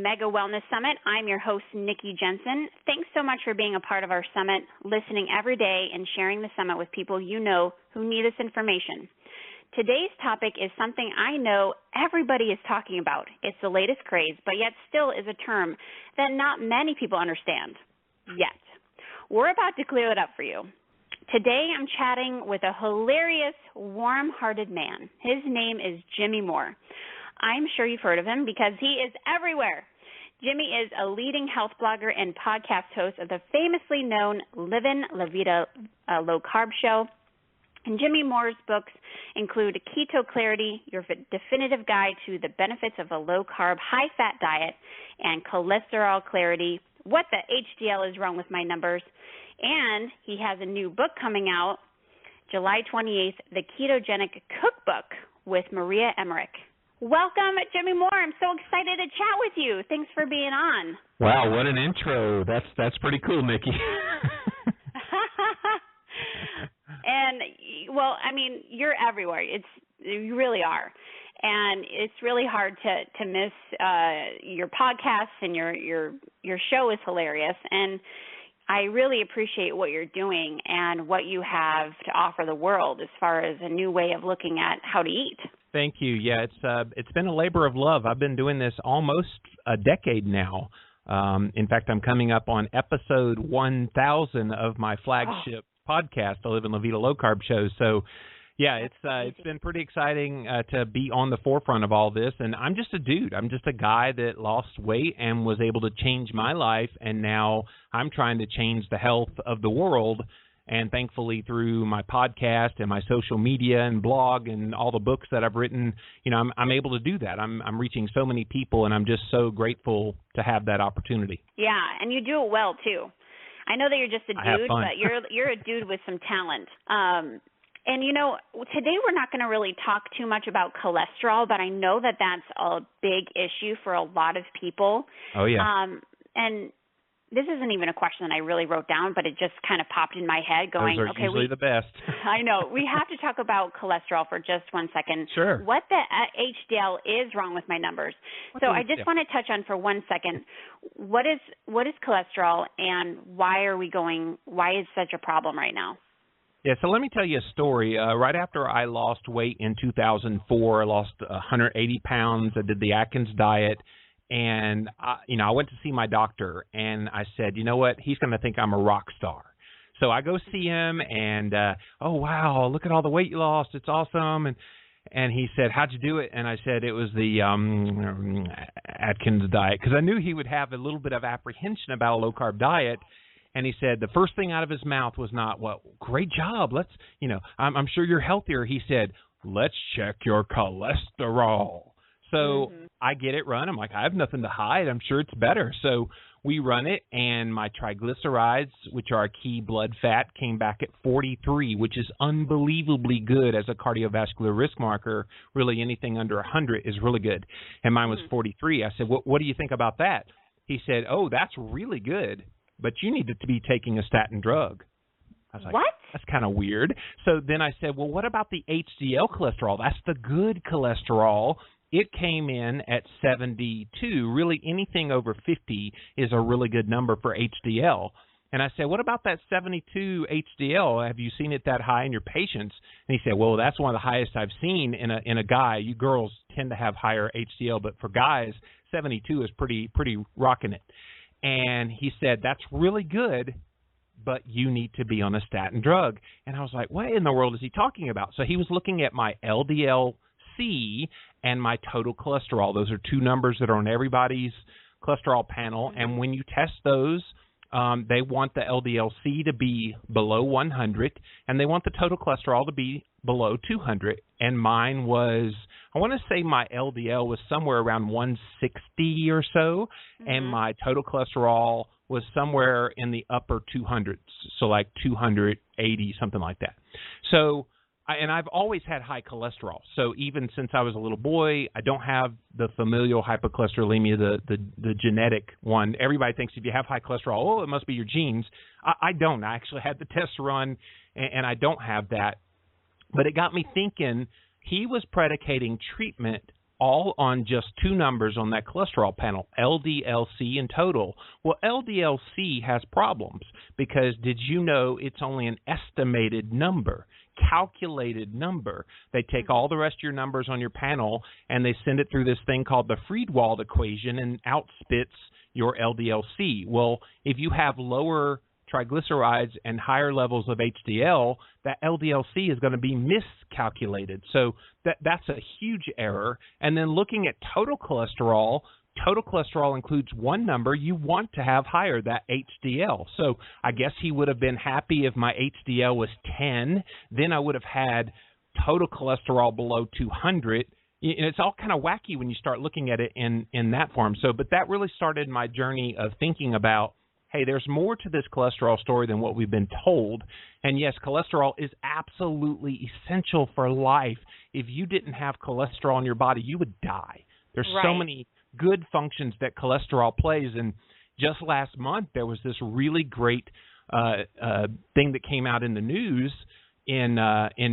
Mega Wellness Summit. I'm your host, Nikki Jencen. Thanks so much for being a part of our summit, listening every day, and sharing the summit with people you know who need this information. Today's topic is something I know everybody is talking about. It's the latest craze, but yet still is a term that not many people understand yet. We're about to clear it up for you. Today I'm chatting with a hilarious, warm-hearted man. His name is Jimmy Moore. I'm sure you've heard of him because he is everywhere. Jimmy is a leading health blogger and podcast host of the famously known Livin' La Vida Low Carb Show. And Jimmy Moore's books include Keto Clarity, your definitive guide to the benefits of a low-carb, high-fat diet, and Cholesterol Clarity, what the HDL is wrong with my numbers. And he has a new book coming out, July 28th, The Ketogetic Cookbook with Maria Emmerich. Welcome, Jimmy Moore. I'm so excited to chat with you. Thanks for being on. Wow, what an intro. That's pretty cool, Nikki. And, well, I mean, you're everywhere. You really are. And it's really hard to miss your podcasts, and your show is hilarious. And I really appreciate what you're doing and what you have to offer the world as far as a new way of looking at how to eat. Thank you. Yeah, it's been a labor of love. I've been doing this almost a decade now. In fact, I'm coming up on episode 1,000 of my flagship podcast, the Livin' La Vida Low Carb Show. So, yeah, it's been pretty exciting to be on the forefront of all this. And I'm just a dude. I'm just a guy that lost weight and was able to change my life. And now I'm trying to change the health of the world. And thankfully, through my podcast and my social media and blog and all the books that I've written, you know, I'm able to do that. I'm reaching so many people, and I'm just so grateful to have that opportunity. Yeah, and you do it well too. I know that you're just a dude, but you're a dude with some talent. And, you know, today we're not going to really talk too much about cholesterol, but I know that that's a big issue for a lot of people. Oh, yeah. And this isn't even a question that I really wrote down, but it just kind of popped in my head going, Those are usually the best. I know. We have to talk about cholesterol for just 1 second. Sure. What the HDL is wrong with my numbers. So I just want to touch on for 1 second, what is cholesterol, and why is such a problem right now? Yeah, so let me tell you a story. Right after I lost weight in 2004, I lost 180 pounds. I did the Atkins diet. And, I went to see my doctor, and I said, you know what, he's going to think I'm a rock star. So I go see him, and, oh, wow, look at all the weight you lost. It's awesome. And he said, how'd you do it? And I said, it was the Atkins diet, because I knew he would have a little bit of apprehension about a low-carb diet. And he said the first thing out of his mouth was not, well, great job. Let's, I'm sure you're healthier. He said, let's check your cholesterol. So I get it run. I'm like, I have nothing to hide. I'm sure it's better. So we run it, and my triglycerides, which are a key blood fat, came back at 43, which is unbelievably good as a cardiovascular risk marker. Really, anything under 100 is really good. And mine was 43. I said, what do you think about that? He said, oh, that's really good, but you need to be taking a statin drug. I was like, what? That's kind of weird. So then I said, well, what about the HDL cholesterol? That's the good cholesterol. It came in at 72. Really, anything over 50 is a really good number for HDL. And I said, what about that 72 HDL? Have you seen it that high in your patients? And he said, well, that's one of the highest I've seen in a guy. You girls tend to have higher HDL, but for guys, 72 is pretty rocking it. And he said, that's really good, but you need to be on a statin drug. And I was like, what in the world is he talking about? So he was looking at my LDL-C and my total cholesterol. Those are two numbers that are on everybody's cholesterol panel. And when you test those, they want the LDL-C to be below 100, and they want the total cholesterol to be below 200. And mine was, I want to say my LDL was somewhere around 160 or so, and my total cholesterol was somewhere in the upper 200s, so like 280, something like that. So, and I've always had high cholesterol. So even since I was a little boy, I don't have the familial hypercholesterolemia, the genetic one. Everybody thinks if you have high cholesterol, oh, it must be your genes. I don't. I actually had the test run, and I don't have that. But it got me thinking, he was predicating treatment all on just two numbers on that cholesterol panel, LDL-C and total. Well, LDL-C has problems because did you know it's only an estimated number, calculated number? They take all the rest of your numbers on your panel and they send it through this thing called the Friedewald equation and outspits your LDL-C. Well, if you have lower triglycerides and higher levels of HDL, that LDL-C is going to be miscalculated. So that's a huge error. And then looking at total cholesterol includes one number you want to have higher, that HDL. So I guess he would have been happy if my HDL was 10. Then I would have had total cholesterol below 200. And it's all kind of wacky when you start looking at it in that form. So, but that really started my journey of thinking about, hey, there's more to this cholesterol story than what we've been told. And yes, cholesterol is absolutely essential for life. If you didn't have cholesterol in your body, you would die. There's so many good functions that cholesterol plays. And just last month, there was this really great thing that came out in the news in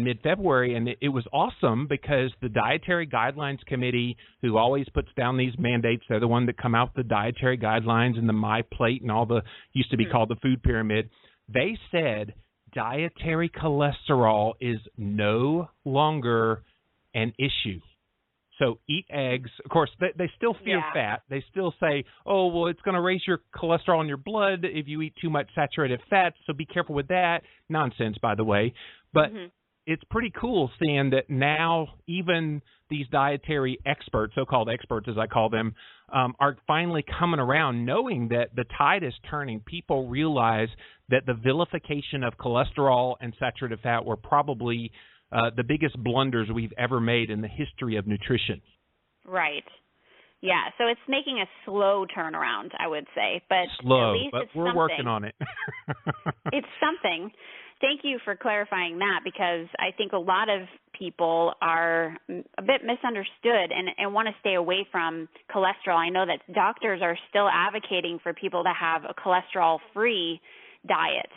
mid-February, and it was awesome because the Dietary Guidelines Committee, who always puts down these mandates, they're the one that come out with the dietary guidelines and the My Plate and all the, used to be called the food pyramid. They said dietary cholesterol is no longer an issue. So eat eggs. Of course, they still fear fat. They still say, oh, well, it's going to raise your cholesterol in your blood if you eat too much saturated fat, so be careful with that. Nonsense, by the way. But it's pretty cool seeing that now even these dietary experts, so-called experts as I call them, are finally coming around knowing that the tide is turning. People realize that the vilification of cholesterol and saturated fat were probably the biggest blunders we've ever made in the history of nutrition. Right. Yeah, so it's making a slow turnaround, I would say, but slow, at least but it's we're something. Working on it. It's something. Thank you for clarifying that, because I think a lot of people are a bit misunderstood and want to stay away from cholesterol. I know that doctors are still advocating for people to have a cholesterol-free diet.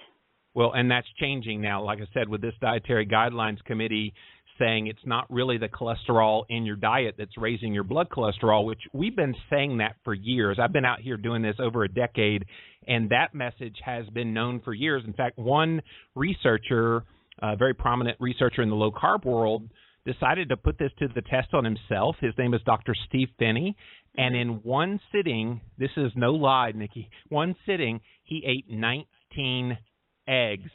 Well, and that's changing now, like I said, with this Dietary Guidelines Committee saying it's not really the cholesterol in your diet that's raising your blood cholesterol, which we've been saying that for years. I've been out here doing this over a decade, and that message has been known for years. In fact, one researcher, a very prominent researcher in the low-carb world, decided to put this to the test on himself. His name is Dr. Steve Phinney, and in one sitting, this is no lie, Nikki, one sitting, he ate 19 eggs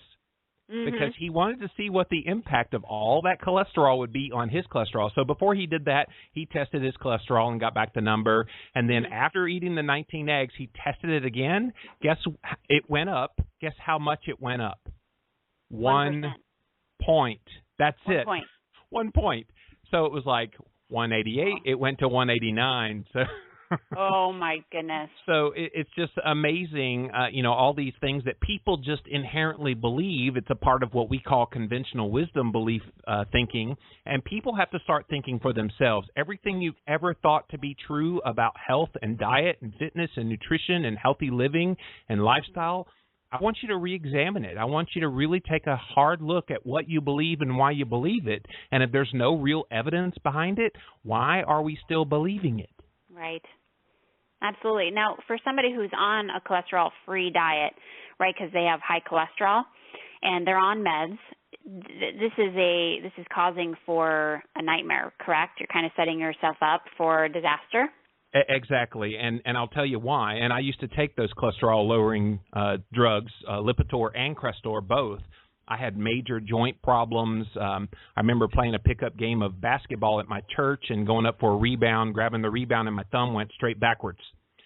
because he wanted to see what the impact of all that cholesterol would be on his cholesterol. So before he did that, he tested his cholesterol and got back the number. And then after eating the 19 eggs, he tested it again. Guess it went up. Guess how much it went up? 1 point. That's 1 point. 1 point. So it was like 188. It went to 189. So oh, my goodness. So it's just amazing, all these things that people just inherently believe. It's a part of what we call conventional wisdom belief thinking, and people have to start thinking for themselves. Everything you've ever thought to be true about health and diet and fitness and nutrition and healthy living and lifestyle, I want you to re-examine it. I want you to really take a hard look at what you believe and why you believe it. And if there's no real evidence behind it, why are we still believing it? Right. Absolutely. Now, for somebody who's on a cholesterol-free diet, right, because they have high cholesterol and they're on meds, this is causing for a nightmare, correct? You're kind of setting yourself up for disaster. Exactly, and I'll tell you why. And I used to take those cholesterol-lowering drugs, Lipitor and Crestor, both. I had major joint problems. I remember playing a pickup game of basketball at my church and going up for a rebound, grabbing the rebound, and my thumb went straight backwards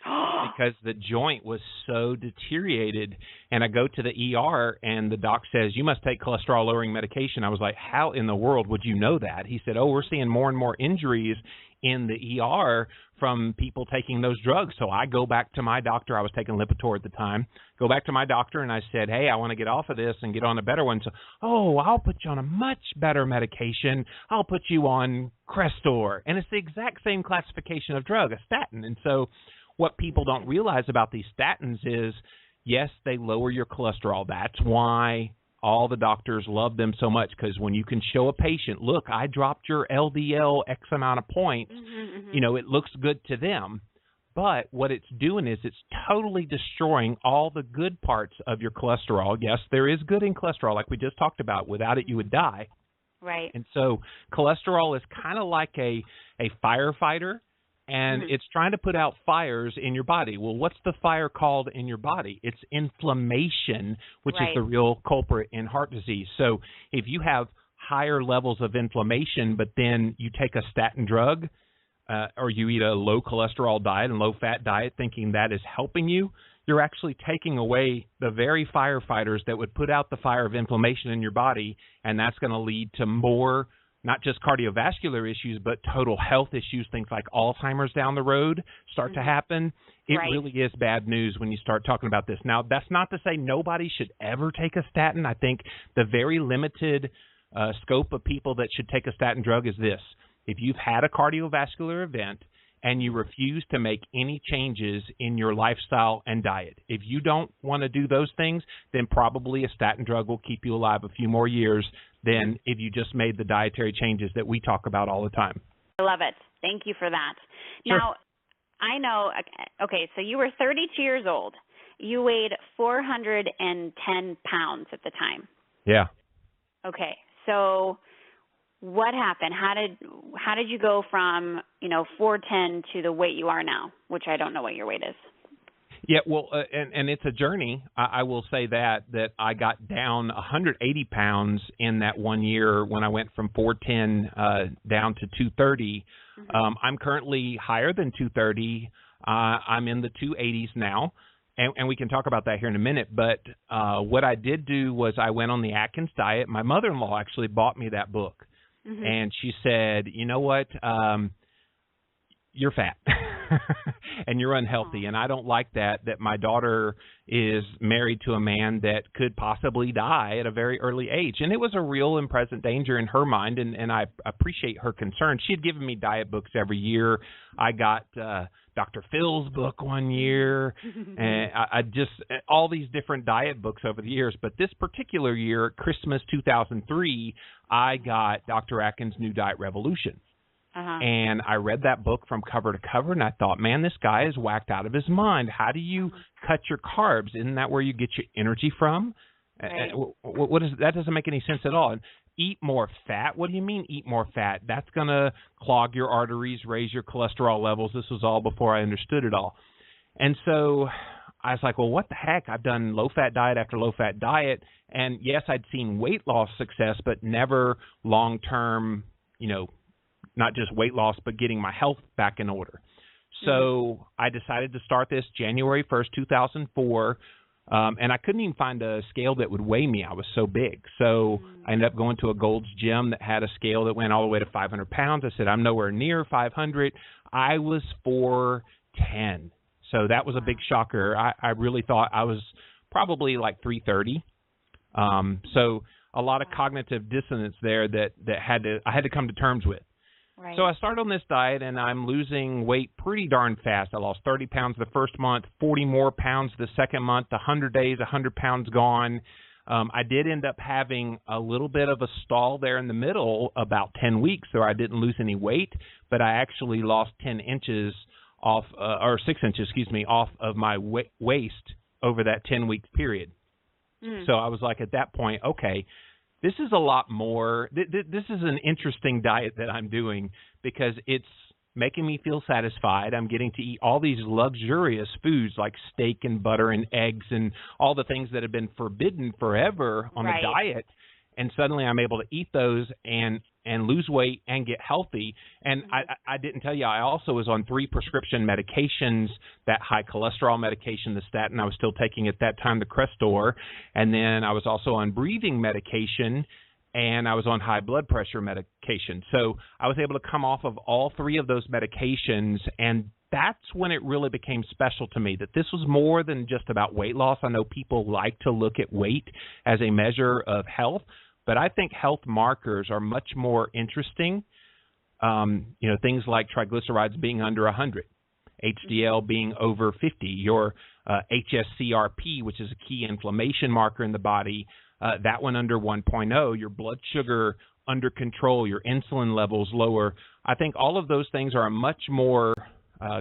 because the joint was so deteriorated. And I go to the ER, and the doc says, you must take cholesterol-lowering medication. I was like, how in the world would you know that? He said, oh, we're seeing more and more injuries in the ER from people taking those drugs. So I go back to my doctor. I was taking Lipitor at the time. Go back to my doctor, and I said, hey, I want to get off of this and get on a better one. So, oh, I'll put you on a much better medication. I'll put you on Crestor. And it's the exact same classification of drug, a statin. And so what people don't realize about these statins is, yes, they lower your cholesterol. That's why all the doctors love them so much because when you can show a patient, look, I dropped your LDL X amount of points, you know, it looks good to them. But what it's doing is it's totally destroying all the good parts of your cholesterol. Yes, there is good in cholesterol, like we just talked about. Without it, you would die. Right. And so cholesterol is kind of like a firefighter, and it's trying to put out fires in your body. Well, what's the fire called in your body? It's inflammation, which is the real culprit in heart disease. So if you have higher levels of inflammation, but then you take a statin drug, or you eat a low cholesterol diet and low fat diet thinking that is helping you, you're actually taking away the very firefighters that would put out the fire of inflammation in your body, and that's going to lead to more, not just cardiovascular issues, but total health issues, things like Alzheimer's down the road start to happen. It really is bad news when you start talking about this. Now, that's not to say nobody should ever take a statin. I think the very limited scope of people that should take a statin drug is this. If you've had a cardiovascular event and you refuse to make any changes in your lifestyle and diet, if you don't want to do those things, then probably a statin drug will keep you alive a few more years than if you just made the dietary changes that we talk about all the time. I love it. Thank you for that. Sure. Now, I know, okay, so you were 32 years old. You weighed 410 pounds at the time. Yeah. Okay, so what happened? How did you go from, 410 to the weight you are now, which I don't know what your weight is? Yeah, well, and it's a journey. I will say that I got down 180 pounds in that 1 year when I went from 410 down to 230. I'm currently higher than 230. I'm in the 280s now, and we can talk about that here in a minute. But what I did do was I went on the Atkins diet. My mother-in-law actually bought me that book. And she said, you know what, you're fat and you're unhealthy. And I don't like that my daughter is married to a man that could possibly die at a very early age. And it was a real and present danger in her mind. And I appreciate her concern. She had given me diet books every year. I got Dr. Phil's book one year, and I just all these different diet books over the years. But this particular year, Christmas 2003, I got Dr. Atkins' New Diet Revolution. And I read that book from cover to cover, and I thought, man, this guy is whacked out of his mind. How do you cut your carbs? Isn't that where you get your energy from? Right. That doesn't make any sense at all. And eat more fat. What do you mean eat more fat? That's going to clog your arteries, raise your cholesterol levels. This was all before I understood it all. And so I was like, well, what the heck? I've done low-fat diet after low-fat diet. And, yes, I'd seen weight loss success, but never long-term, not just weight loss, but getting my health back in order. So I decided to start this January 1st, 2004. And I couldn't even find a scale that would weigh me. I was so big. So I ended up going to a Gold's Gym that had a scale that went all the way to 500 pounds. I said, I'm nowhere near 500. I was 410. So that was a big shocker. I really thought I was probably like 330. So a lot of cognitive dissonance there that I had to come to terms with. Right. So I started on this diet, and I'm losing weight pretty darn fast. I lost 30 pounds the first month, 40 more pounds the second month, 100 days, 100 pounds gone. I did end up having a little bit of a stall there in the middle, about 10 weeks, so I didn't lose any weight, but I actually lost 10 inches off, or 6 inches, off of my waist over that 10-week period. So I was like, at that point, okay, this is a lot more. This is an interesting diet that I'm doing because it's making me feel satisfied. I'm getting to eat all these luxurious foods like steak and butter and eggs and all the things that have been forbidden forever on the diet. And suddenly I'm able to eat those and lose weight and get healthy. And I didn't tell you, I also was on 3 prescription medications, that high cholesterol medication, the statin I was still taking at that time, the Crestor. And then I was also on breathing medication, and I was on high blood pressure medication. So I was able to come off of all 3 of those medications, and that's when it really became special to me, that this was more than just about weight loss. I know people like to look at weight as a measure of health, but I think health markers are much more interesting. Things like triglycerides being under 100, HDL being over 50, your HSCRP, which is a key inflammation marker in the body, that one under 1.0, your blood sugar under control, your insulin levels lower. I think all of those things are a much more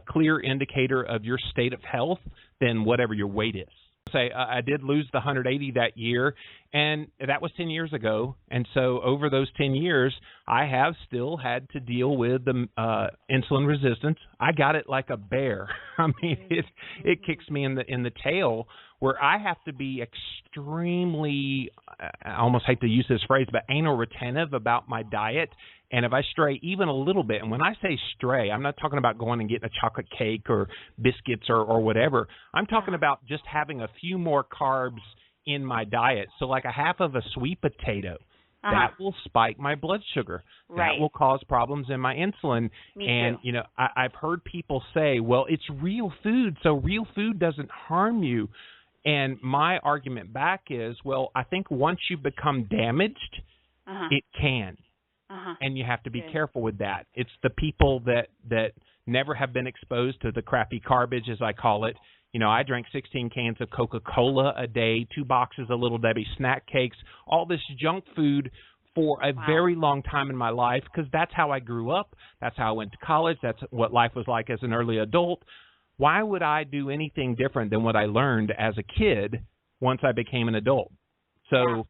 clear indicator of your state of health than whatever your weight is. Say I did lose the 180 that year, and that was 10 years ago. And so over those 10 years, I have still had to deal with the insulin resistance. I got it like a bear. I mean, it kicks me in the tail, where I have to be extremely, I almost hate to use this phrase, but anal retentive about my diet. And if I stray even a little bit, and when I say stray, I'm not talking about going and getting a chocolate cake or biscuits or whatever. I'm talking about just having a few more carbs in my diet. So like a half of a sweet potato, that will spike my blood sugar. Right. That will cause problems in my insulin. Me and, too. you know, I've heard people say, well, it's real food, so real food doesn't harm you. And my argument back is, well, I think once you become damaged, it can. And you have to be careful with that. It's the people that never have been exposed to the crappy garbage, as I call it. You know, I drank 16 cans of Coca-Cola a day, 2 boxes of Little Debbie snack cakes, all this junk food for a very long time in my life, because that's how I grew up. That's how I went to college. That's what life was like as an early adult. Why would I do anything different than what I learned as a kid once I became an adult? So,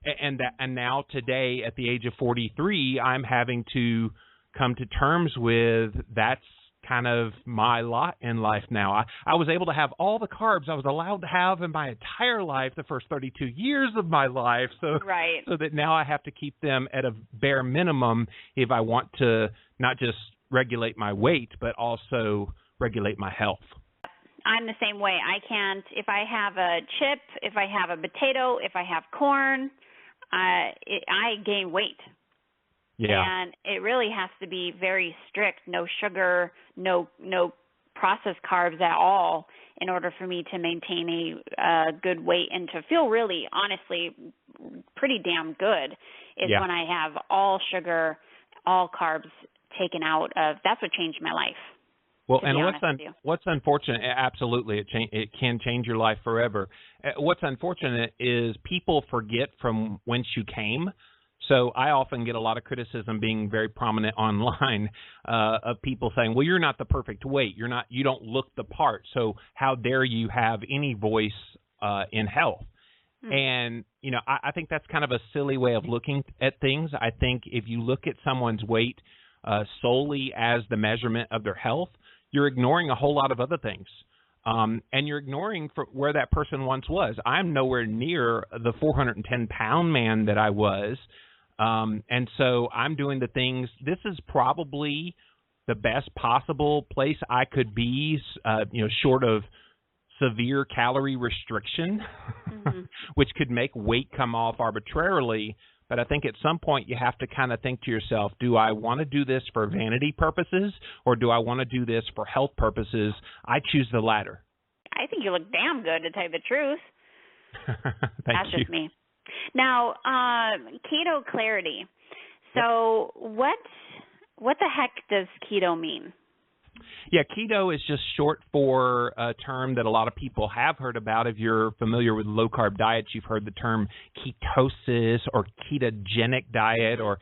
and now today at the age of 43, I'm having to come to terms with that's kind of my lot in life now. I was able to have all the carbs I was allowed to have in my entire life, the first 32 years of my life. So that now I have to keep them at a bare minimum if I want to not just regulate my weight, but also regulate my health. I'm the same way. I can't, if I have a chip, if I have a potato, if I have corn, I gain weight. Yeah. And it really has to be very strict, no sugar, no processed carbs at all, in order for me to maintain a good weight and to feel really, honestly, pretty damn good is when I have all sugar, all carbs taken out of. That's what changed my life. Well, and what's unfortunate, absolutely, it can change your life forever. What's unfortunate is people forget from whence you came. So I often get a lot of criticism being very prominent online of people saying, well, you're not the perfect weight. You don't look the part. So how dare you have any voice in health? And, you know, I think that's kind of a silly way of looking at things. I think if you look at someone's weight solely as the measurement of their health, you're ignoring a whole lot of other things. And you're ignoring where that person once was. I'm nowhere near the 410-pound man that I was. And so I'm doing the things. This is probably the best possible place I could be, short of severe calorie restriction, which could make weight come off arbitrarily. But I think at some point you have to kind of think to yourself, do I want to do this for vanity purposes or do I want to do this for health purposes? I choose the latter. I think you look damn good, to tell you the truth. That's just me. Now, keto clarity. So what the heck does keto mean? Yeah, keto is just short for a term that a lot of people have heard about. If you're familiar with low-carb diets, you've heard the term ketosis or ketogenic diet, or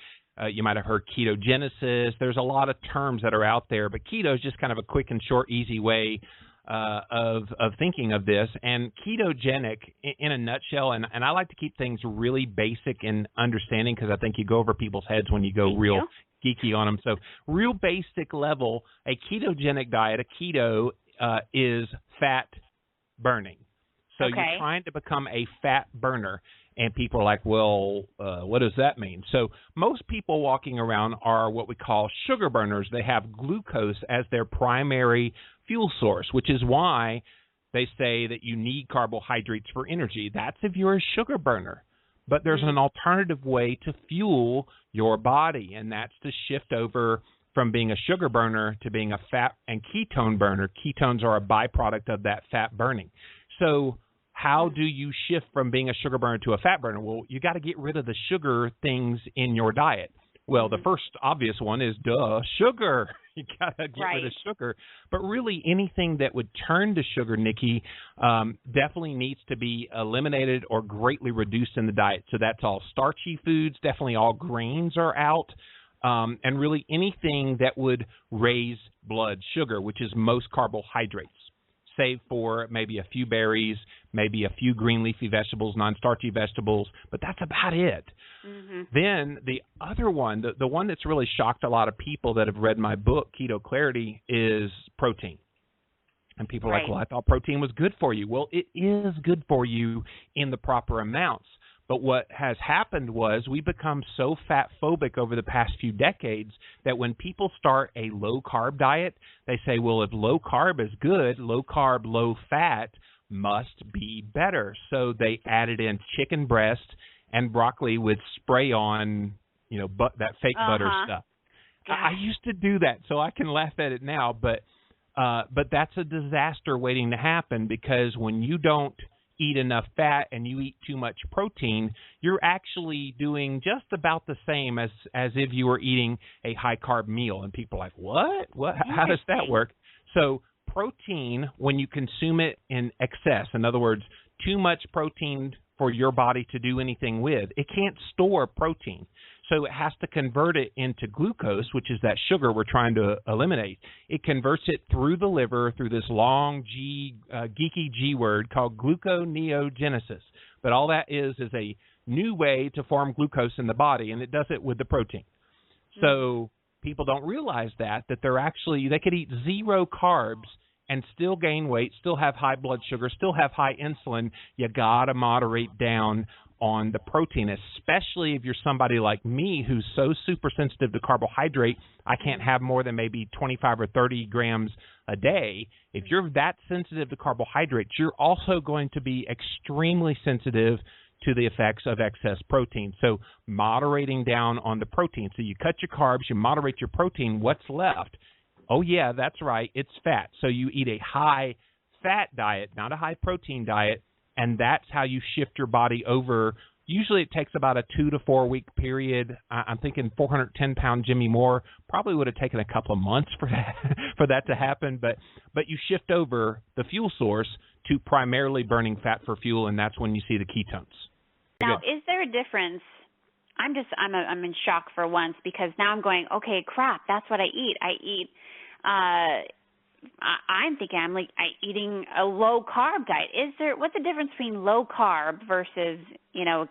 you might have heard ketogenesis. There's a lot of terms that are out there, but keto is just kind of a quick and short, easy way of thinking of this. And ketogenic, in a nutshell, and I like to keep things really basic in understanding because I think you go over people's heads when you go real geeky on them. So real basic level, a ketogenic diet, a keto, is fat burning. So you're trying to become a fat burner. And people are like, well, what does that mean? So most people walking around are what we call sugar burners. They have glucose as their primary fuel source, which is why they say that you need carbohydrates for energy. That's if you're a sugar burner. But there's an alternative way to fuel your body, and that's to shift over from being a sugar burner to being a fat and ketone burner. Ketones are a byproduct of that fat burning. So how do you shift from being a sugar burner to a fat burner? Well, you got to get rid of the sugar things in your diet. Well, the first obvious one is, sugar. You got to get right. rid of sugar. But really anything that would turn to sugar, Nikki, definitely needs to be eliminated or greatly reduced in the diet. So that's all starchy foods, definitely all grains are out, and really anything that would raise blood sugar, which is most carbohydrates, save for maybe a few berries, maybe a few green leafy vegetables, non-starchy vegetables, but that's about it. Mm-hmm. Then the other one, the one that's really shocked a lot of people that have read my book, Keto Clarity, is protein. And people are like, well, I thought protein was good for you. Well, it is good for you in the proper amounts. But what has happened was we become so fat phobic over the past few decades that when people start a low carb diet, they say, well, if low carb is good, low carb, low fat must be better. So they added in chicken breast and broccoli with spray on, that fake butter stuff. I used to do that, so I can laugh at it now, but that's a disaster waiting to happen, because when you don't eat enough fat and you eat too much protein, you're actually doing just about the same as if you were eating a high-carb meal. And people are like, what? How does that work? So protein, when you consume it in excess, in other words, too much protein for your body to do anything with, it can't store protein. So it has to convert it into glucose, which is that sugar we're trying to eliminate. It converts it through the liver through this long geeky G word called gluconeogenesis. But all that is a new way to form glucose in the body, and it does it with the protein. So people don't realize that they could eat 0 carbs and still gain weight, still have high blood sugar, still have high insulin. You got to moderate down on the protein, especially if you're somebody like me who's so super sensitive to carbohydrate. I can't have more than maybe 25 or 30 grams a day. If you're that sensitive to carbohydrates, you're also going to be extremely sensitive to the effects of excess protein. So moderating down on the protein. So you cut your carbs, you moderate your protein, what's left? Oh, yeah, that's right, it's fat. So you eat a high-fat diet, not a high-protein diet, and that's how you shift your body over. Usually it takes about a 2 to 4 week period. I'm thinking 410-pound Jimmy Moore probably would have taken a couple of months for that to happen. But you shift over the fuel source to primarily burning fat for fuel, and that's when you see the ketones. Now, is there a difference? I'm in shock for once, because now I'm going, okay, crap, that's what I eat. I'm thinking I'm eating a low carb diet. What's the difference between low carb versus, a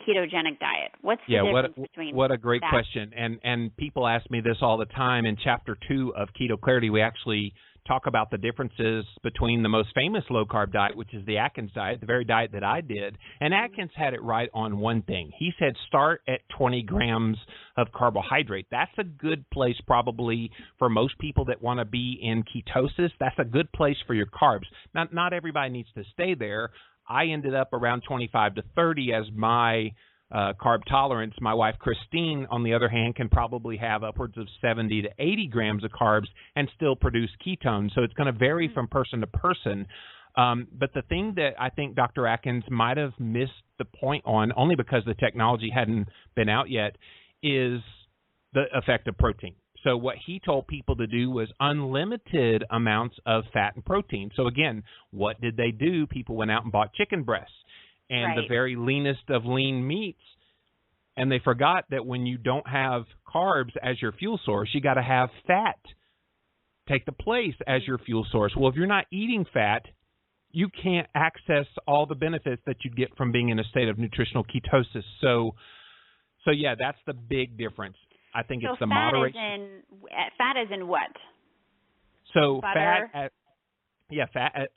ketogenic diet? What's the difference between what a great question. And people ask me this all the time. In Chapter 2 of Keto Clarity, we actually talk about the differences between the most famous low-carb diet, which is the Atkins diet, the very diet that I did. And Atkins had it right on one thing. He said start at 20 grams of carbohydrate. That's a good place probably for most people that want to be in ketosis. That's a good place for your carbs. Not everybody needs to stay there. I ended up around 25 to 30 as my carb tolerance. My wife, Christine, on the other hand, can probably have upwards of 70 to 80 grams of carbs and still produce ketones. So it's going to vary from person to person. But the thing that I think Dr. Atkins might have missed the point on, only because the technology hadn't been out yet, is the effect of protein. So what he told people to do was unlimited amounts of fat and protein. So again, what did they do? People went out and bought chicken breasts and the very leanest of lean meats, and they forgot that when you don't have carbs as your fuel source, you got to have fat take the place as your fuel source. Well, if you're not eating fat, you can't access all the benefits that you get from being in a state of nutritional ketosis. So yeah, that's the big difference. I think it's the moderation. Fat is in what? So butter? fat,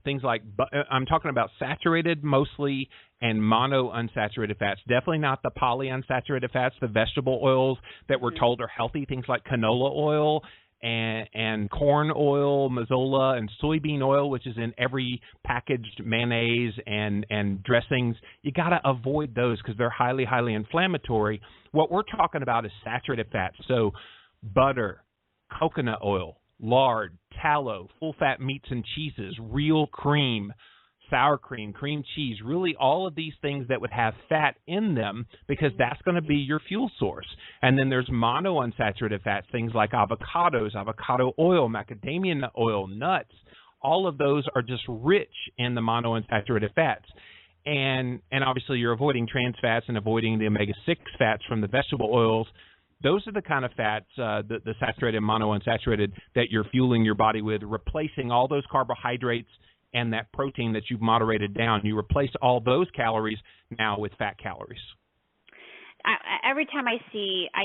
things like, I'm talking about saturated mostly and monounsaturated fats. Definitely not the polyunsaturated fats, the vegetable oils that we're told are healthy, things like canola oil and corn oil, mazola, and soybean oil, which is in every packaged mayonnaise and dressings. You got to avoid those because they're highly, highly inflammatory. What we're talking about is saturated fats. So butter, coconut oil, lard, tallow, full-fat meats and cheeses, real cream, sour cream, cream cheese, really all of these things that would have fat in them, because that's going to be your fuel source. And then there's monounsaturated fats, things like avocados, avocado oil, macadamia nut oil, nuts. All of those are just rich in the monounsaturated fats. And obviously you're avoiding trans fats and avoiding the omega-6 fats from the vegetable oils. Those are the kind of fats, the saturated and monounsaturated, that you're fueling your body with, replacing all those carbohydrates and that protein that you've moderated down. You replace all those calories now with fat calories. Every time I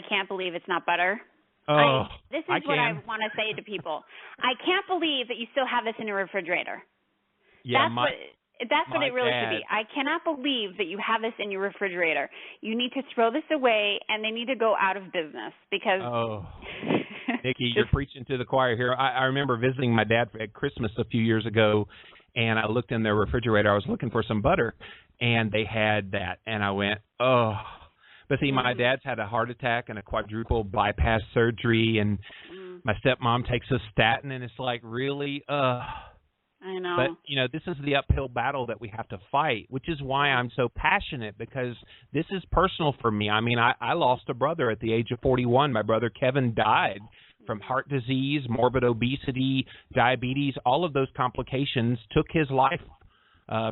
can't believe it's not butter. This is what I want to say to people. I can't believe that you still have this in your refrigerator. Yeah, That's what it really should be. I cannot believe that you have this in your refrigerator. You need to throw this away, and they need to go out of business because. Oh, Nikki, you're preaching to the choir here. I remember visiting my dad at Christmas a few years ago, and I looked in their refrigerator. I was looking for some butter, and they had that, and I went, oh. But see, my dad's had a heart attack and a quadruple bypass surgery, and my stepmom takes a statin, and it's like, really, I know. But, this is the uphill battle that we have to fight, which is why I'm so passionate, because this is personal for me. I mean, I lost a brother at the age of 41. My brother Kevin died from heart disease, morbid obesity, diabetes. All of those complications took his life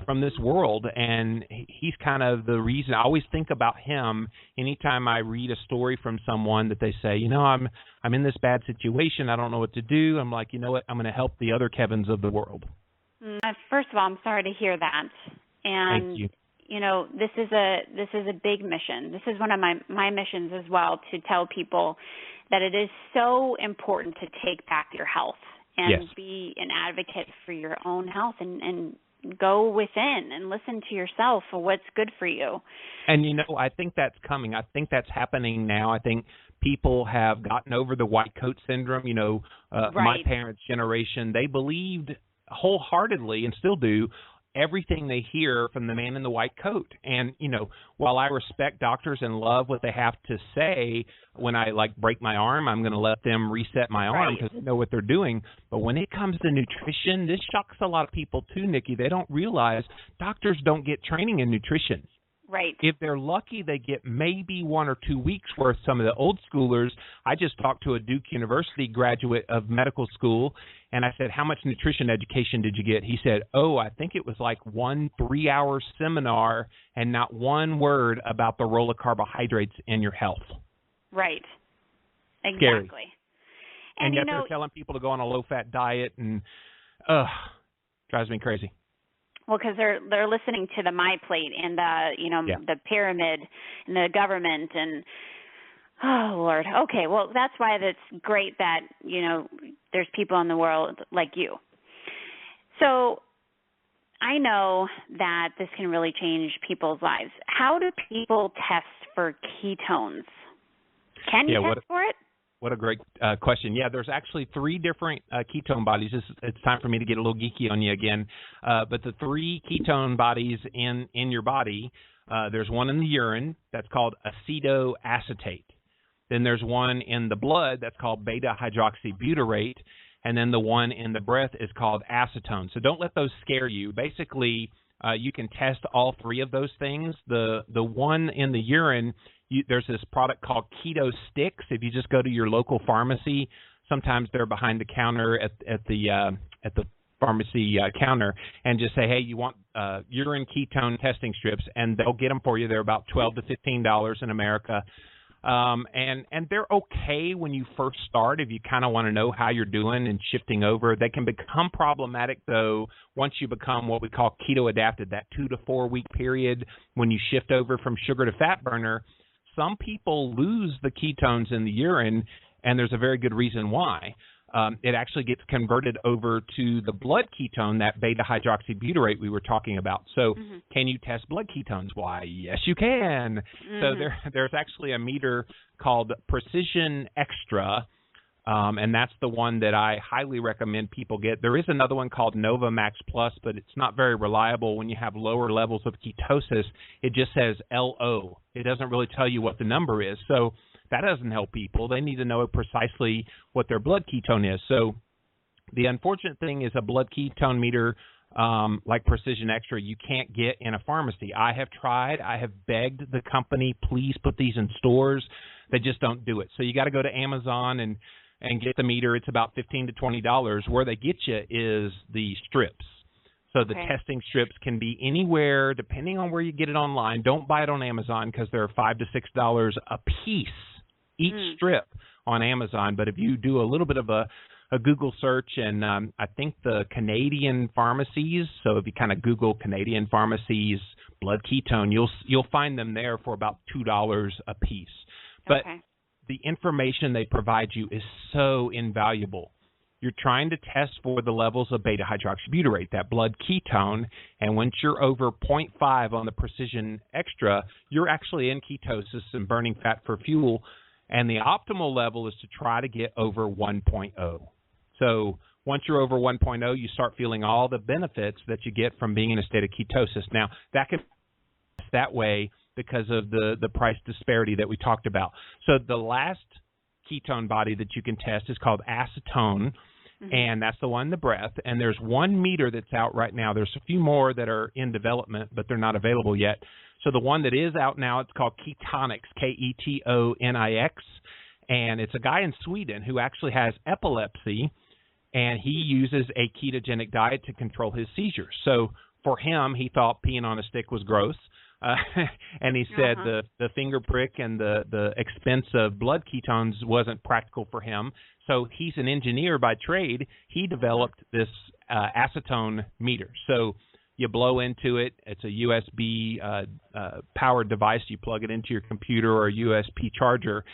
from this world, and he's kind of the reason. I always think about him anytime I read a story from someone that they say, I'm in this bad situation, I don't know what to do. I'm like, you know what, I'm going to help the other Kevins of the world. First of all, I'm sorry to hear that. And thank you. This is a big mission. This is one of my missions as well, to tell people that it is so important to take back your health and be an advocate for your own health and go within and listen to yourself for what's good for you. And, I think that's coming. I think that's happening now. I think people have gotten over the white coat syndrome. My parents' generation, they believed wholeheartedly, and still do, everything they hear from the man in the white coat. And, while I respect doctors and love what they have to say, when I break my arm, I'm going to let them reset my arm because they know what they're doing. But when it comes to nutrition, this shocks a lot of people too, Nikki. They don't realize doctors don't get training in nutrition. Right. If they're lucky, they get maybe 1 or 2 weeks worth. Some of the old schoolers, I just talked to a Duke University graduate of medical school, and I said, how much nutrition education did you get? He said, I think it was like 1 3-hour seminar and not one word about the role of carbohydrates in your health. Right. Exactly. Scary. And yet they're telling people to go on a low-fat diet, and drives me crazy. Well, because they're listening to the My Plate and the pyramid and the government and oh Lord. Okay, well that's why it's great that there's people in the world like you. So I know that this can really change people's lives. How do people test for ketones? Can you test for it? What a great question. Yeah, there's actually 3 different ketone bodies. It's time for me to get a little geeky on you again. But the 3 ketone bodies in your body, there's one in the urine that's called acetoacetate. Then there's one in the blood that's called beta-hydroxybutyrate. And then the one in the breath is called acetone. So don't let those scare you. Basically, you can test all 3 of those things. The one in the urine, there's this product called Keto Sticks. If you just go to your local pharmacy, sometimes they're behind the counter at the pharmacy counter, and just say, hey, you want urine ketone testing strips, and they'll get them for you. They're about $12 to $15 in America. And they're okay when you first start if you kind of want to know how you're doing and shifting over. They can become problematic, though, once you become what we call keto adapted, that 2 to 4 week period when you shift over from sugar to fat burner. Some people lose the ketones in the urine, and there's a very good reason why. It actually gets converted over to the blood ketone, that beta-hydroxybutyrate we were talking about. So can you test blood ketones? Why, yes, you can. So there's actually a meter called Precision Extra, and that's the one that I highly recommend people get. There is another one called Nova Max Plus, but it's not very reliable. When you have lower levels of ketosis, it just says LO. It doesn't really tell you what the number is. So that doesn't help people. They need to know precisely what their blood ketone is. So the unfortunate thing is a blood ketone meter like Precision Extra, you can't get in a pharmacy. I have tried. I have begged the company, please put these in stores. They just don't do it. So you got to go to Amazon and get the meter. It's about $15 to $20. Where they get you is the strips. So the testing strips can be anywhere, depending on where you get it online. Don't buy it on Amazon because they're $5 to $6 a piece, each strip on Amazon. But if you do a little bit of a Google search, and I think the Canadian pharmacies, so if you kind of Google Canadian pharmacies blood ketone, you'll find them there for about $2 a piece. But the information they provide you is so invaluable. You're trying to test for the levels of beta-hydroxybutyrate, that blood ketone, and once you're over 0.5 on the Precision Extra, you're actually in ketosis and burning fat for fuel, and the optimal level is to try to get over 1.0. So once you're over 1.0, you start feeling all the benefits that you get from being in a state of ketosis. Now, that can be that way because of the price disparity that we talked about. So the last ketone body that you can test is called acetone, and that's the one in the breath. And there's one meter that's out right now. There's a few more that are in development, but they're not available yet. So the one that is out now, it's called Ketonix, Ketonix, and it's a guy in Sweden who actually has epilepsy, and he uses a ketogenic diet to control his seizures. So for him, he thought peeing on a stick was gross. And he said the finger prick and the expense of blood ketones wasn't practical for him. So he's an engineer by trade. He developed this acetone meter. So you blow into it. It's a USB powered device. You plug it into your computer or a USB charger,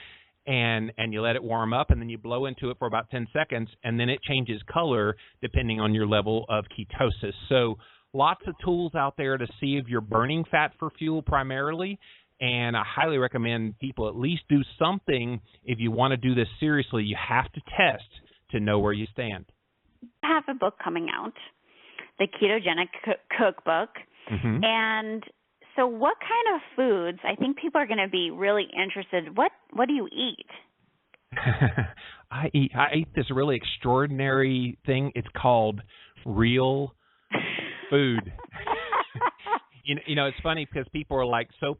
and you let it warm up, and then you blow into it for about 10 seconds, and then it changes color depending on your level of ketosis. So lots of tools out there to see if you're burning fat for fuel primarily, and I highly recommend people at least do something. If you want to do this seriously, you have to test to know where you stand. I have a book coming out, the Ketogenic Cookbook, and so what kind of foods, I think people are going to be really interested, what do you eat? I eat this really extraordinary thing. It's called real food. You know, it's funny because people are like so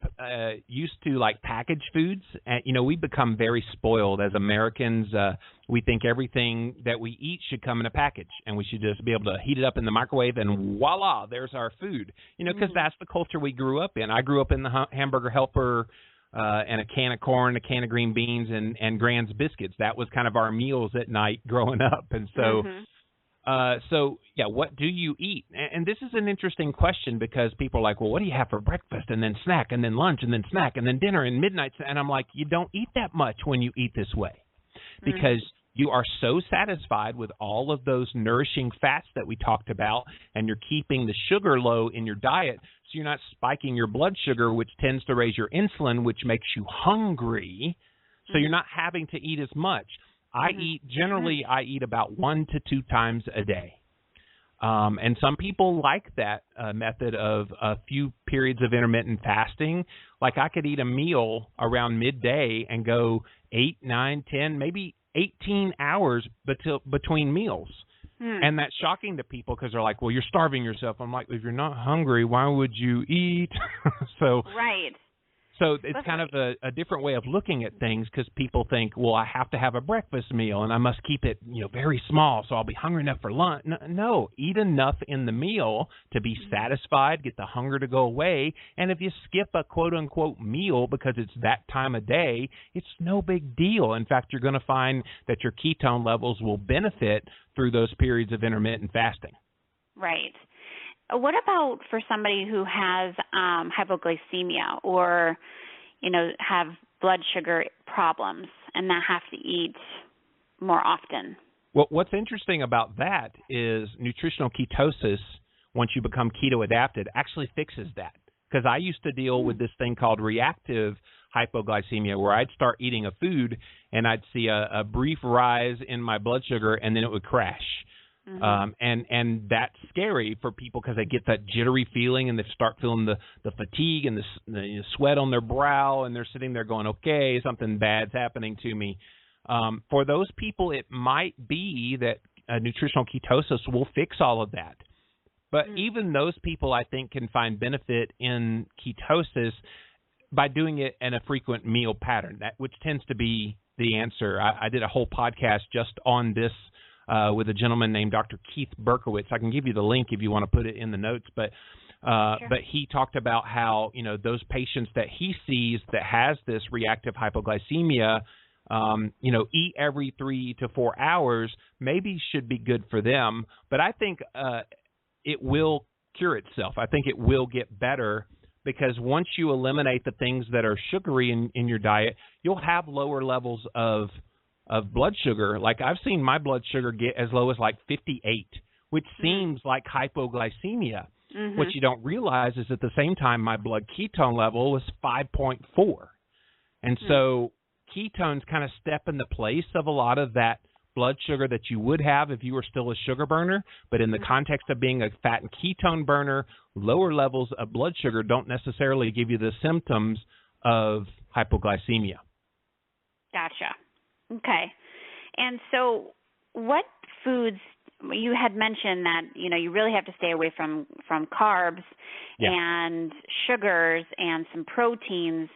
used to like packaged foods, and we become very spoiled as Americans. We think everything that we eat should come in a package, and we should just be able to heat it up in the microwave, and voila, there's our food. Because that's the culture we grew up in. I grew up in the hamburger helper and a can of corn, a can of green beans, and Grand's biscuits. That was kind of our meals at night growing up, and so. What do you eat? And this is an interesting question because people are like, well, what do you have for breakfast and then snack and then lunch and then snack and then dinner and midnight? And I'm like, you don't eat that much when you eat this way because you are so satisfied with all of those nourishing fats that we talked about, and you're keeping the sugar low in your diet, so you're not spiking your blood sugar, which tends to raise your insulin, which makes you hungry, so you're not having to eat as much. I eat about 1 to 2 times a day. And some people like that method of a few periods of intermittent fasting. Like I could eat a meal around midday and go 8, 9, 10, maybe 18 hours between meals. And that's shocking to people because they're like, well, you're starving yourself. I'm like, if you're not hungry, why would you eat? So it's kind of a different way of looking at things because people think, well, I have to have a breakfast meal and I must keep it, very small so I'll be hungry enough for lunch. No, eat enough in the meal to be satisfied, get the hunger to go away. And if you skip a quote-unquote meal because it's that time of day, it's no big deal. In fact, you're going to find that your ketone levels will benefit through those periods of intermittent fasting. Right. What about for somebody who has hypoglycemia or, have blood sugar problems and that have to eat more often? Well, what's interesting about that is nutritional ketosis, once you become keto adapted, actually fixes that. Because I used to deal with this thing called reactive hypoglycemia, where I'd start eating a food and I'd see a brief rise in my blood sugar and then it would crash. And that's scary for people because they get that jittery feeling and they start feeling the fatigue and the sweat on their brow, and they're sitting there going, okay, something bad's happening to me. For those people, it might be that nutritional ketosis will fix all of that. But even those people, I think, can find benefit in ketosis by doing it in a frequent meal pattern, which tends to be the answer. I did a whole podcast just on this with a gentleman named Dr. Keith Berkowitz. I can give you the link if you want to put it in the notes, but Sure. But he talked about how, those patients that he sees that has this reactive hypoglycemia, eat every 3 to 4 hours, maybe should be good for them. But I think it will cure itself. I think it will get better because once you eliminate the things that are sugary in your diet, you'll have lower levels of blood sugar. Like I've seen my blood sugar get as low as like 58, which seems like hypoglycemia. Mm-hmm. What you don't realize is at the same time my blood ketone level was 5.4. And so ketones kind of step in the place of a lot of that blood sugar that you would have if you were still a sugar burner. But in the context of being a fat and ketone burner, lower levels of blood sugar don't necessarily give you the symptoms of hypoglycemia. Gotcha. Okay. And so what foods, you had mentioned that, you really have to stay away from carbs and sugars and some proteins,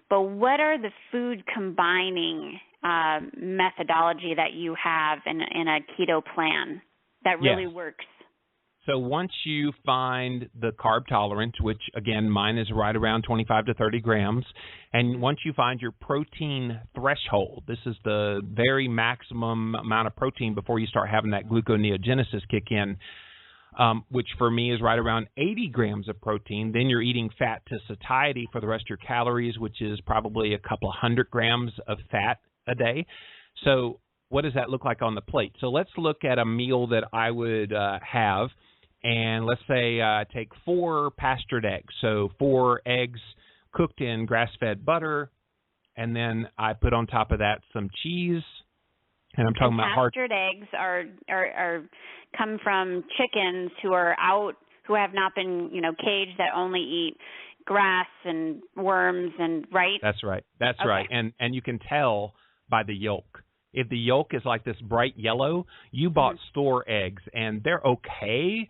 but what are the food combining methodology that you have in a keto plan that really works? So once you find the carb tolerance, which again, mine is right around 25 to 30 grams, and once you find your protein threshold, this is the very maximum amount of protein before you start having that gluconeogenesis kick in, which for me is right around 80 grams of protein. Then you're eating fat to satiety for the rest of your calories, which is probably a couple of 100 grams of fat a day. So what does that look like on the plate? So let's look at a meal that I would have. And let's say take 4 pastured eggs. So 4 eggs cooked in grass-fed butter, and then I put on top of that some cheese. And I'm talking about pastured eggs are come from chickens who are out, who have not been, caged, that only eat grass and worms and That's right. That's right. And you can tell by the yolk. If the yolk is like this bright yellow, you bought store eggs, and they're okay.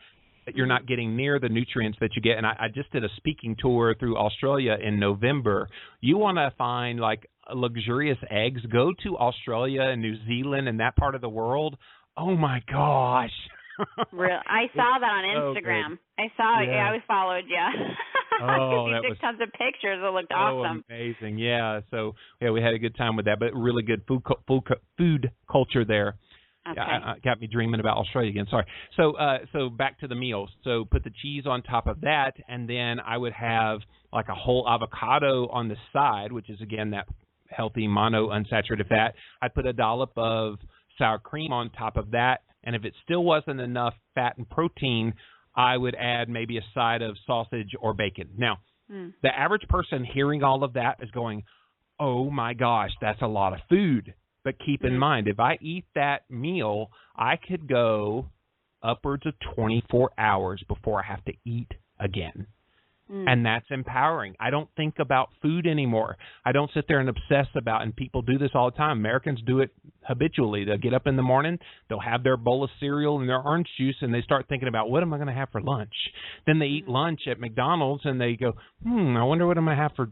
You're not getting near the nutrients that you get. And I just did a speaking tour through Australia in November. You want to find like luxurious eggs, go to Australia and New Zealand and that part of the world. Oh my gosh. I saw that on Instagram. I saw it. Yeah, I followed you. Oh, you took tons of pictures. It looked awesome. Amazing. Yeah. So we had a good time with that, but really good food culture there. Okay. Got me dreaming about Australia again. Sorry. So back to the meals. So put the cheese on top of that, and then I would have like a whole avocado on the side, which is again that healthy monounsaturated fat. I'd put a dollop of sour cream on top of that, and if it still wasn't enough fat and protein, I would add maybe a side of sausage or bacon. Now, the average person hearing all of that is going, "Oh my gosh, that's a lot of food." But keep in mind, if I eat that meal, I could go upwards of 24 hours before I have to eat again. And that's empowering. I don't think about food anymore. I don't sit there and obsess about, and people do this all the time. Americans do it habitually. They'll get up in the morning, they'll have their bowl of cereal and their orange juice, and they start thinking about, what am I going to have for lunch? Then they eat lunch at McDonald's, and they go, I wonder what I'm going to have for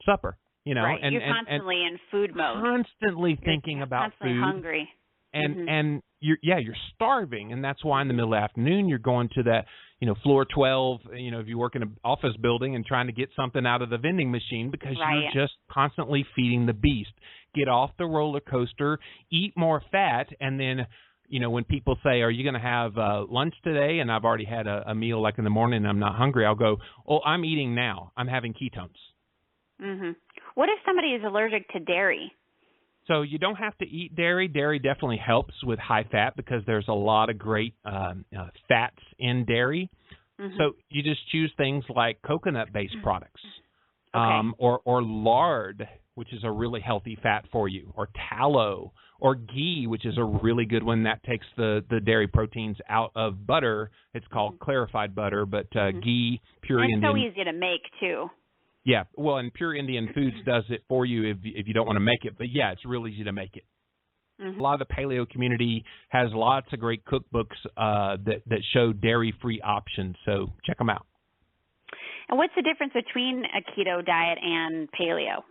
supper. Right. You're constantly in food mode. Constantly thinking about food. Constantly hungry. And you're starving, and that's why in the middle of the afternoon you're going to that, floor 12, if you work in an office building and trying to get something out of the vending machine because you're just constantly feeding the beast. Get off the roller coaster, eat more fat, and then, when people say, are you going to have lunch today? And I've already had a meal like in the morning and I'm not hungry. I'll go, oh, I'm eating now. I'm having ketones. What if somebody is allergic to dairy? So you don't have to eat dairy. Dairy definitely helps with high fat because there's a lot of great fats in dairy. So you just choose things like coconut-based products or lard, which is a really healthy fat for you, or tallow, or ghee, which is a really good one that takes the dairy proteins out of butter. It's called clarified butter, but ghee, pure Indian. And it's so easy to make, too. Yeah, well, and Pure Indian Foods does it for you if you don't want to make it. But, yeah, it's real easy to make it. A lot of the paleo community has lots of great cookbooks that show dairy-free options, so check them out. And what's the difference between a keto diet and paleo?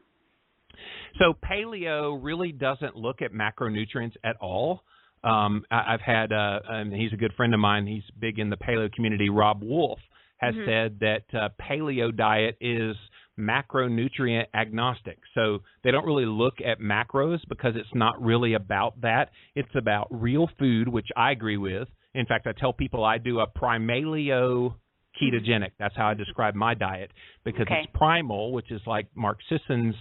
So paleo really doesn't look at macronutrients at all. I've had, and he's a good friend of mine, he's big in the paleo community, Rob Wolf, has said that paleo diet is macronutrient agnostic. So they don't really look at macros because it's not really about that. It's about real food, which I agree with. In fact, I tell people I do a primaleo ketogenic. That's how I describe my diet, because it's primal, which is like Mark Sisson's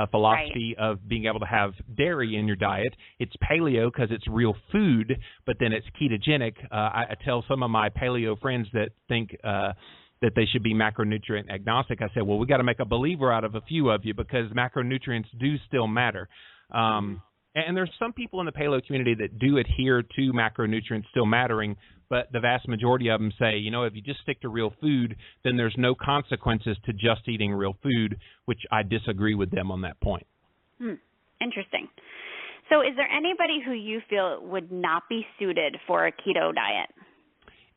philosophy of being able to have dairy in your diet. It's paleo because it's real food, but then it's ketogenic. I tell some of my paleo friends that think that they should be macronutrient agnostic. I said, well, we got to make a believer out of a few of you, because macronutrients do still matter. And there's some people in the paleo community that do adhere to macronutrients still mattering, but the vast majority of them say, you know, if you just stick to real food, then there's no consequences to just eating real food, which I disagree with them on that point. Interesting. So is there anybody who you feel would not be suited for a keto diet?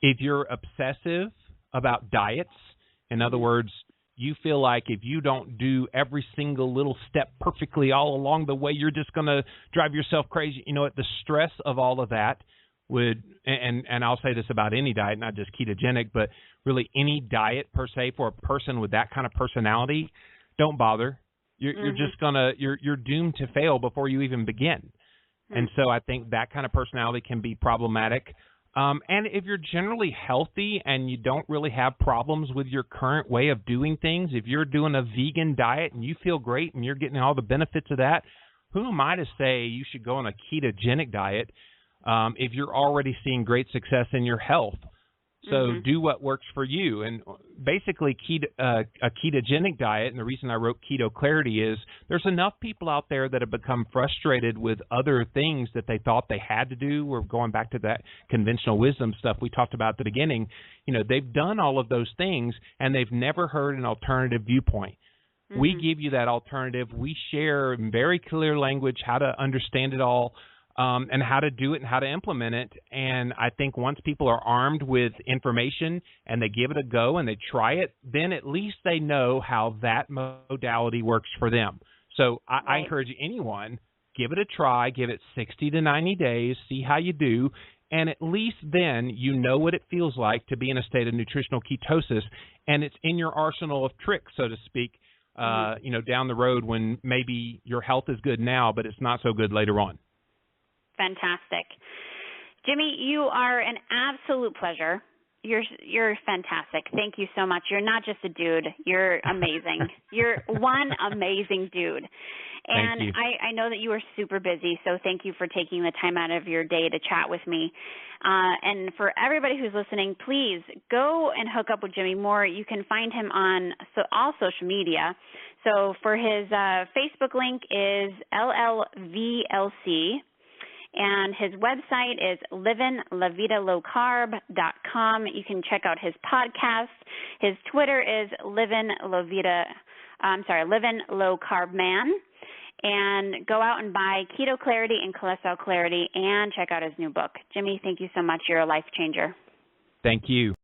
If you're obsessive about diets, in other words, you feel like if you don't do every single little step perfectly all along the way, you're just going to drive yourself crazy. You know what? The stress of all of that would, and I'll say this about any diet, not just ketogenic, but really any diet per se for a person with that kind of personality, don't bother. You're just you're doomed to fail before you even begin. And so I think that kind of personality can be problematic. And if you're generally healthy and you don't really have problems with your current way of doing things, if you're doing a vegan diet and you feel great and you're getting all the benefits of that, who am I to say you should go on a ketogenic diet if you're already seeing great success in your health? So do what works for you. And basically a ketogenic diet, and the reason I wrote Keto Clarity is there's enough people out there that have become frustrated with other things that they thought they had to do. We're going back to that conventional wisdom stuff we talked about at the beginning. You know, they've done all of those things, and they've never heard an alternative viewpoint. We give you that alternative. We share in very clear language how to understand it all. And how to do it and how to implement it. And I think once people are armed with information and they give it a go and they try it, then at least they know how that modality works for them. So I encourage anyone, give it a try, give it 60 to 90 days, see how you do, and at least then you know what it feels like to be in a state of nutritional ketosis, and it's in your arsenal of tricks, so to speak, you know, down the road when maybe your health is good now, but it's not so good later on. Fantastic. Jimmy, you are an absolute pleasure. You're fantastic. Thank you so much. You're not just a dude. You're amazing. You're one amazing dude. And thank you. I know that you are super busy, so thank you for taking the time out of your day to chat with me. And for everybody who's listening, please go and hook up with Jimmy more. You can find him on all social media. So for his Facebook link is LLVLC. And his website is livinlavidalowcarb.com. You can check out his podcast. His Twitter is Livin' Low Carb Man. And go out and buy Keto Clarity and Cholesterol Clarity and check out his new book. Jimmy, thank you so much. You're a life changer. Thank you.